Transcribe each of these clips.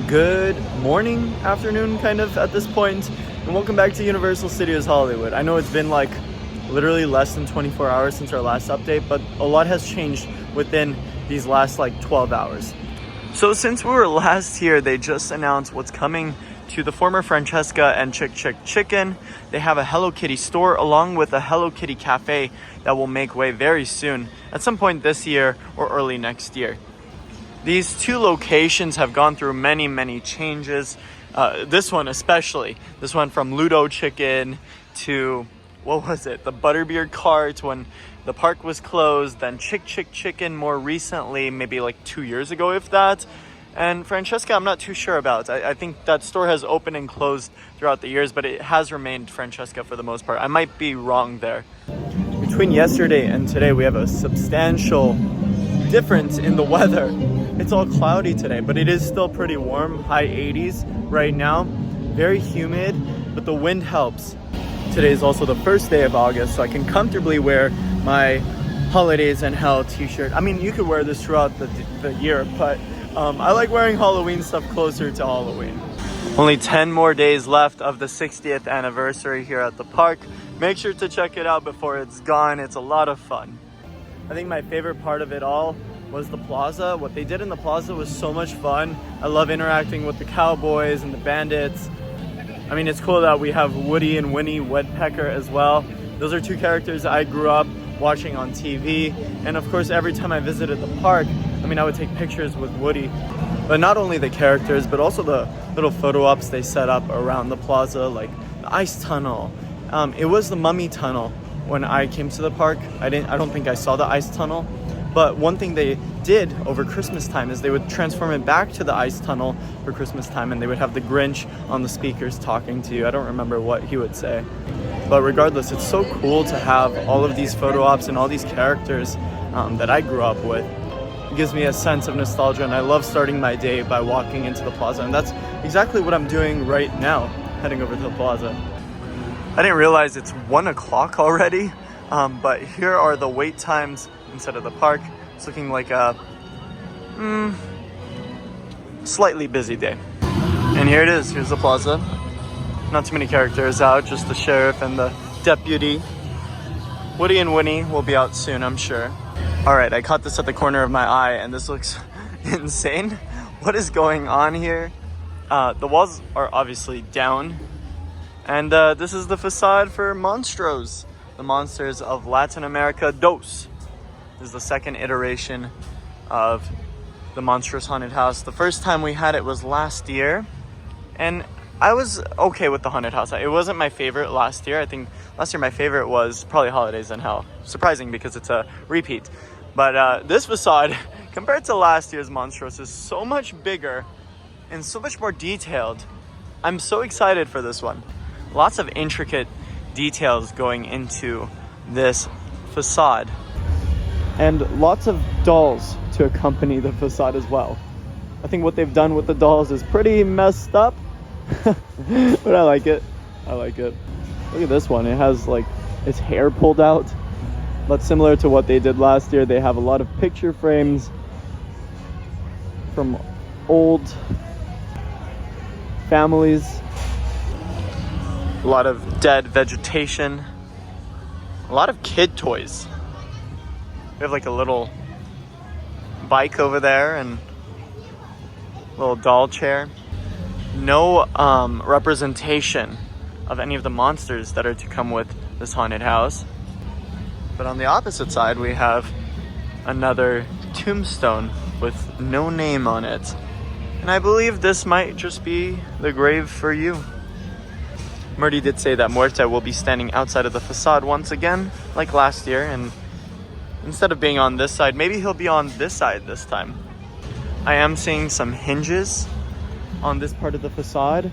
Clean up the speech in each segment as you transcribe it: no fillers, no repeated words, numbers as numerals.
Good morning, afternoon, kind of at this point, and welcome back to Universal Studios Hollywood. I know it's been like literally less than 24 hours since our last update, but a lot has changed within these last like 12 hours. So since we were last here, they just announced what's coming to the former Francesca and Chick Chicken. They have a Hello Kitty store along with a Hello Kitty cafe that will make way very soon, at some point this year or early next year. These two locations have gone through many changes. This one especially. This one from Ludo Chicken to, what was it? The Butterbeer Cart when the park was closed. Then Chick Chicken more recently, maybe like 2 years ago if that. And Francesca, I'm not too sure about. I think that store has opened and closed throughout the years, but it has remained Francesca for the most part. I might be wrong there. Between yesterday and today, we have a substantial difference in the weather. It's all cloudy today, but it is still pretty warm, high 80s right now. Very humid, but the wind helps. Today is also the first day of August, so I can comfortably wear my Holidays in Hell t-shirt. I mean, you could wear this throughout the year, but I like wearing Halloween stuff closer to Halloween. Only 10 more days left of the 60th anniversary here at the park. Make sure to check it out before it's gone. It's a lot of fun. I think my favorite part of it all was the plaza. What they did in the plaza was so much fun. I love interacting with the cowboys and the bandits. I mean, it's cool that we have Woody and Winnie Woodpecker as well. Those are two characters I grew up watching on TV. And of course, every time I visited the park, I would take pictures with Woody. But not only the characters, but also the little photo ops they set up around the plaza, like the ice tunnel. It was the Mummy Tunnel when I came to the park. I don't think I saw the ice tunnel. But one thing they did over Christmas time is they would transform it back to the ice tunnel for Christmas time, and they would have the Grinch on the speakers talking to you. I don't remember what he would say. But regardless, it's so cool to have all of these photo ops and all these characters that I grew up with. It gives me a sense of nostalgia, and I love starting my day by walking into the plaza. And that's exactly what I'm doing right now, heading over to the plaza. I didn't realize it's 1 o'clock already, but here are the wait times inside of the park. It's looking like a slightly busy day. And here it is. Here's the plaza. Not too many characters out, just the sheriff and the deputy. Woody and Winnie will be out soon, I'm sure. All right, I caught this at the corner of my eye, and this looks insane. What is going on here? The walls are obviously down. And this is the facade for Monstruos, the Monsters of Latin America Dos. This is the second iteration of the Monstruos Haunted House. The first time we had it was last year, and I was okay with the Haunted House. It wasn't my favorite last year. I think last year my favorite was probably Holidays in Hell. Surprising because it's a repeat. But this facade, compared to last year's Monstruos, is so much bigger and so much more detailed. I'm so excited for this one. Lots of intricate details going into this facade. And lots of dolls to accompany the facade as well. I think what they've done with the dolls is pretty messed up, but I like it. I like it. Look at this one. It has like its hair pulled out. But similar to what they did last year, they have a lot of picture frames from old families. A lot of dead vegetation. A lot of kid toys. We have like a little bike over there and a little doll chair. No representation of any of the monsters that are to come with this haunted house. But on the opposite side, we have another tombstone with no name on it. And I believe this might just be the grave for you. Murdy did say that Muerta will be standing outside of the facade once again, like last year, and instead of being on this side, maybe he'll be on this side this time. I am seeing some hinges on this part of the facade.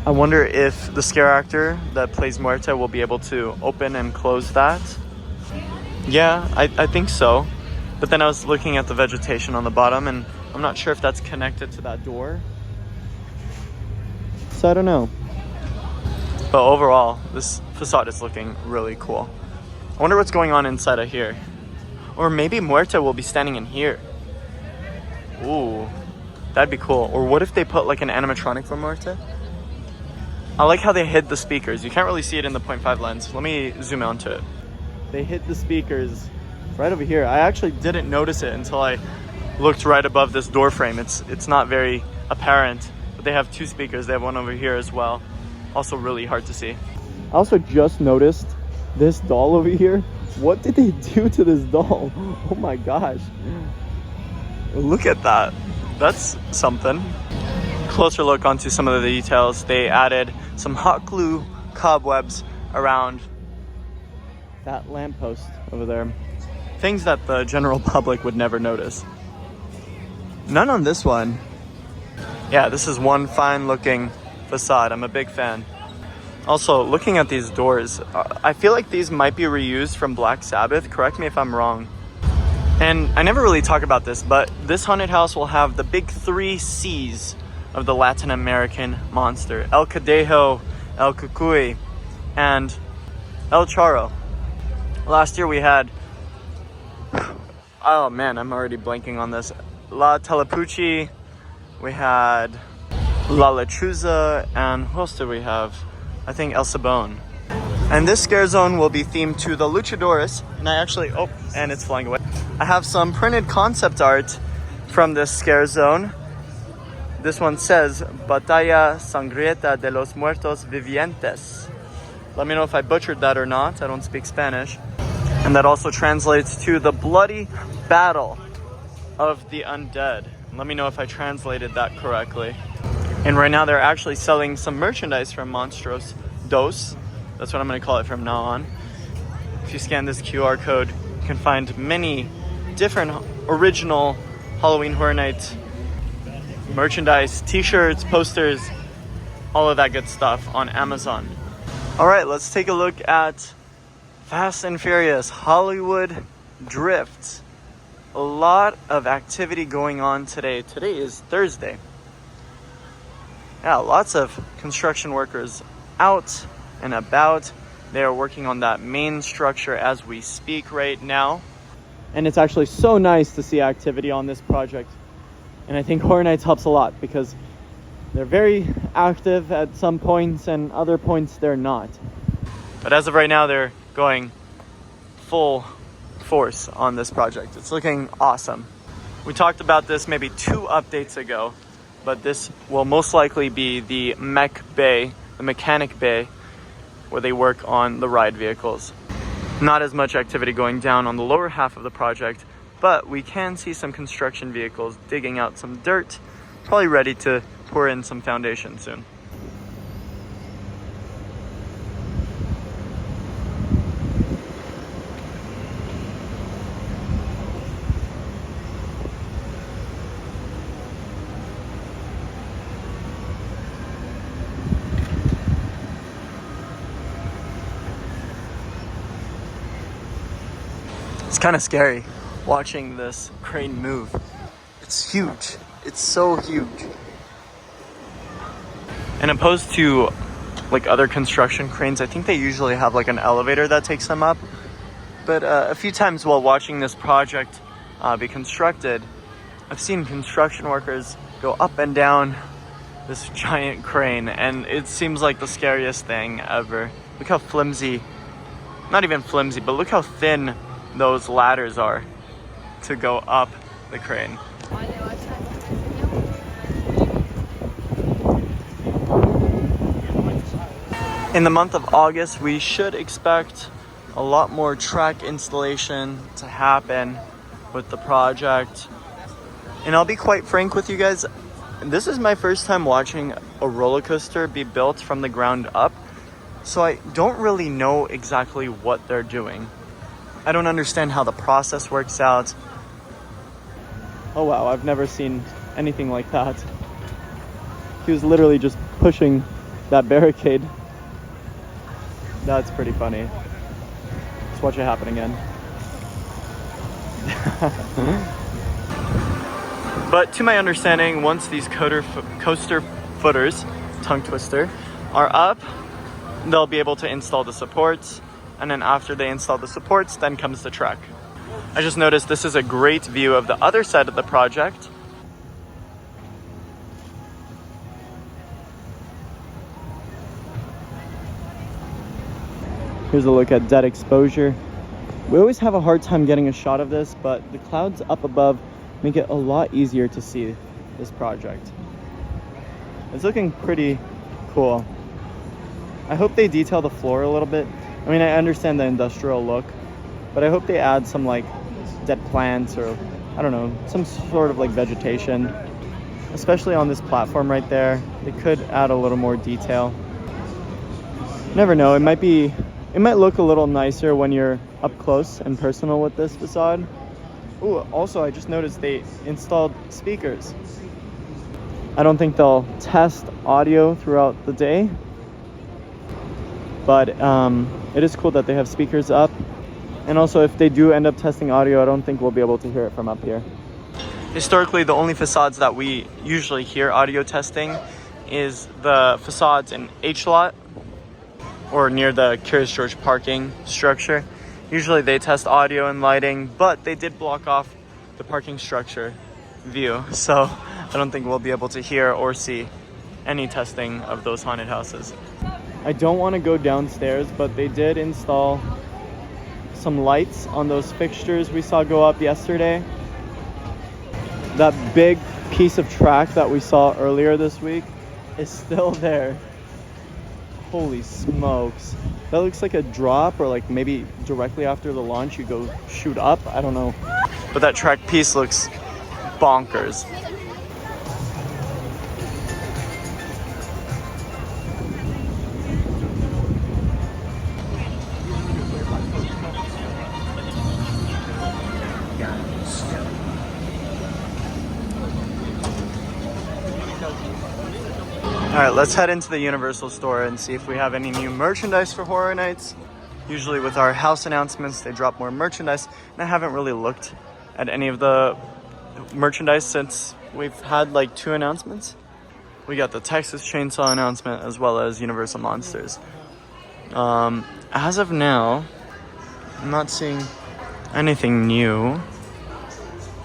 I wonder if the scare actor that plays Muerta will be able to open and close that. Yeah, I think so. But then I was looking at the vegetation on the bottom, and I'm not sure if that's connected to that door. So I don't know. But overall, this facade is looking really cool. I wonder what's going on inside of here. Or maybe Muerta will be standing in here. Ooh, That'd be cool. Or what if they put like an animatronic for Muerte? I like how they hid the speakers. You can't really see it in the 0.5 lens. Let me zoom onto it. They hid the speakers right over here. I actually didn't notice it until I looked right above this door frame. It's not very apparent, but they have two speakers. They have one over here as well. Also really hard to see. I also just noticed this doll over here. What did they do to this doll? Oh my gosh. Look at that. That's something. Closer look onto some of the details. They added some hot glue cobwebs around that lamppost over there. Things that the general public would never notice. None on this one. Yeah, this is one fine looking facade. I'm a big fan. Also, looking at these doors, I feel like these might be reused from Black Sabbath. Correct me if I'm wrong. And I never really talk about this, but this haunted house will have the big 3 C's of the Latin American monster. El Cadejo, El Cucuy, and El Charro. Last year we had, oh man, I'm already blanking on this. La Talapuchi, we had La Lechuza, and who else did we have? I think El Sabon. And this scare zone will be themed to the luchadores. And I actually, oh, and it's flying away. I have some printed concept art from this scare zone. This one says, Batalla Sangrienta de los Muertos Vivientes. Let me know if I butchered that or not. I don't speak Spanish. And that also translates to the bloody battle of the undead. Let me know if I translated that correctly. And right now they're actually selling some merchandise from Monstruos Dos. That's what I'm going to call it from now on. If you scan this QR code, you can find many different original Halloween Horror Night merchandise, t-shirts, posters, all of that good stuff on Amazon. All right, let's take a look at Fast and Furious Hollywood Drift. A lot of activity going on today. Today is Thursday. Yeah, lots of construction workers out and about. They are working on that main structure as we speak right now. And it's actually so nice to see activity on this project. And I think Horror Nights helps a lot because they're very active at some points and other points they're not. But as of right now, they're going full force on this project. It's looking awesome. We talked about this maybe 2 updates ago, but this will most likely be the mech bay, the mechanic bay, where they work on the ride vehicles. Not as much activity going down on the lower half of the project, but we can see some construction vehicles digging out some dirt, probably ready to pour in some foundation soon. It's kind of scary watching this crane move. It's huge. It's so huge. And opposed to like other construction cranes, I think they usually have like an elevator that takes them up. But a few times while watching this project be constructed, I've seen construction workers go up and down this giant crane, and it seems like the scariest thing ever. Look how flimsy, not even flimsy, but look how thin those ladders are to go up the crane. In the month of August, we should expect a lot more track installation to happen with the project. And I'll be quite frank with you guys, this is my first time watching a roller coaster be built from the ground up, so I don't really know exactly what they're doing. I don't understand how the process works out. Oh wow, I've never seen anything like that. He was literally just pushing that barricade. That's pretty funny. Let's watch it happen again. But to my understanding, once these coaster footers, tongue twister, are up, they'll be able to install the supports. And then after they install the supports, then comes the track. I just noticed this is a great view of the other side of the project. Here's a look at dead exposure. We always have a hard time getting a shot of this, but the clouds up above make it a lot easier to see this project. It's looking pretty cool. I hope they detail the floor a little bit. I mean, I understand the industrial look, but I hope they add some like dead plants or I don't know, some sort of like vegetation, especially on this platform right there. They could add a little more detail. Never know, it might look a little nicer when you're up close and personal with this facade. Ooh, also I just noticed they installed speakers. I don't think they'll test audio throughout the day, but it is cool that they have speakers up. And also, if they do end up testing audio, I don't think we'll be able to hear it from up here. Historically, the only facades that we usually hear audio testing is the facades in H-Lot or near the Curious George parking structure. Usually they test audio and lighting, but they did block off the parking structure view. So I don't think we'll be able to hear or see any testing of those haunted houses. I don't want to go downstairs, but they did install some lights on those fixtures we saw go up yesterday. That big piece of track that we saw earlier this week is still there. Holy smokes. That looks like a drop, or like maybe directly after the launch you go shoot up. I don't know. But that track piece looks bonkers. Alright, let's head into the Universal store and see if we have any new merchandise for Horror Nights. Usually with our house announcements, they drop more merchandise, and I haven't really looked at any of the merchandise since we've had like 2 announcements. We got the Texas Chainsaw announcement as well as Universal Monsters. As of now, I'm not seeing anything new.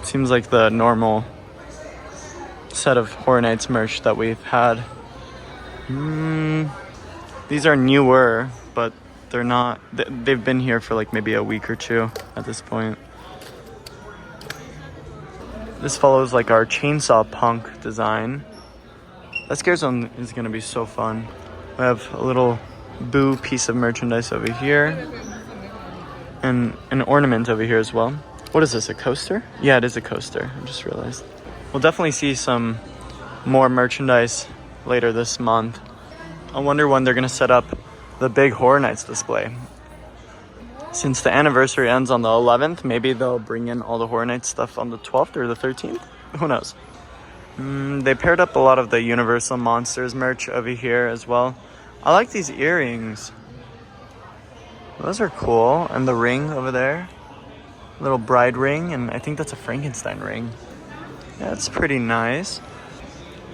Seems like the normal set of Horror Nights merch that we've had. These are newer, but they're not, they've been here for like maybe a week or 2 at this point. This follows like our chainsaw punk design. That scare zone is gonna be so fun. We have a little Boo piece of merchandise over here and an ornament over here as well. What is this, a coaster? Yeah, it is a coaster, I just realized. We'll definitely see some more merchandise later this month. I wonder when they're gonna set up the big Horror Nights display. Since the anniversary ends on the 11th, maybe they'll bring in all the Horror Nights stuff on the 12th or the 13th? Who knows? They paired up a lot of the Universal Monsters merch over here as well. I like these earrings. Those are cool. And the ring over there. Little bride ring, and I think that's a Frankenstein ring. Yeah, it's pretty nice.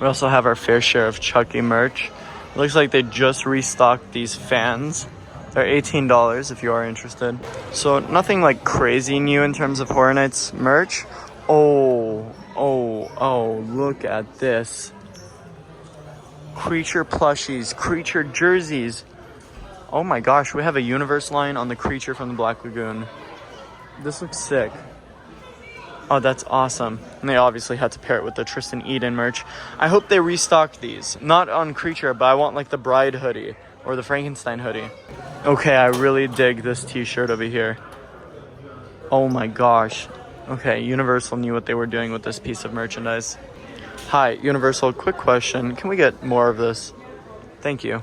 We also have our fair share of Chucky merch. It looks like they just restocked these fans. They're $18 if you are interested. So nothing like crazy new in terms of Horror Nights merch. Oh, look at this. Creature plushies, creature jerseys. Oh my gosh, we have a Universe line on the creature from the Black Lagoon. This looks sick. Oh, that's awesome. And they obviously had to pair it with the Tristan Eden merch. I hope they restock these. Not on Creature, but I want like the Bride hoodie or the Frankenstein hoodie. Okay, I really dig this t-shirt over here. Oh my gosh. Okay, Universal knew what they were doing with this piece of merchandise. Hi, Universal, quick question. Can we get more of this? Thank you.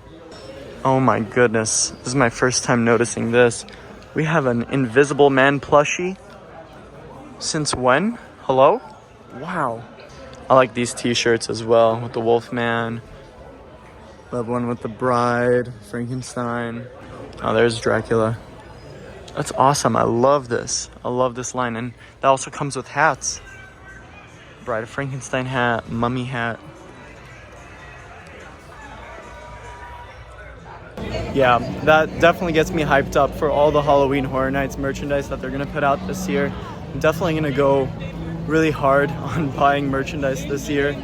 Oh my goodness. This is my first time noticing this. We have an Invisible Man plushie. Since when? Hello? Wow. I like these t-shirts as well with the Wolfman. Love one with the Bride, Frankenstein. Oh, there's Dracula. That's awesome. I love this. I love this line. And that also comes with hats. Bride of Frankenstein hat, mummy hat. Yeah, that definitely gets me hyped up for all the Halloween Horror Nights merchandise that they're going to put out this year. I'm definitely going to go really hard on buying merchandise this year,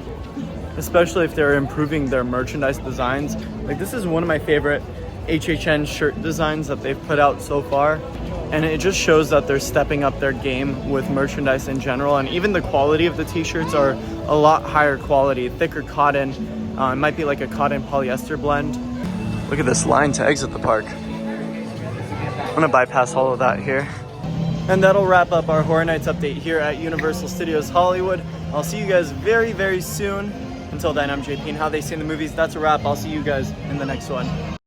especially if they're improving their merchandise designs. Like, this is one of my favorite HHN shirt designs that they've put out so far. And it just shows that they're stepping up their game with merchandise in general. And even the quality of the t-shirts are a lot higher quality, thicker cotton. It might be like a cotton polyester blend. Look at this line to exit the park. I'm gonna bypass all of that here. And that'll wrap up our Horror Nights update here at Universal Studios Hollywood. I'll see you guys very, very soon. Until then, I'm JP, and how they see in the movies. That's a wrap. I'll see you guys in the next one.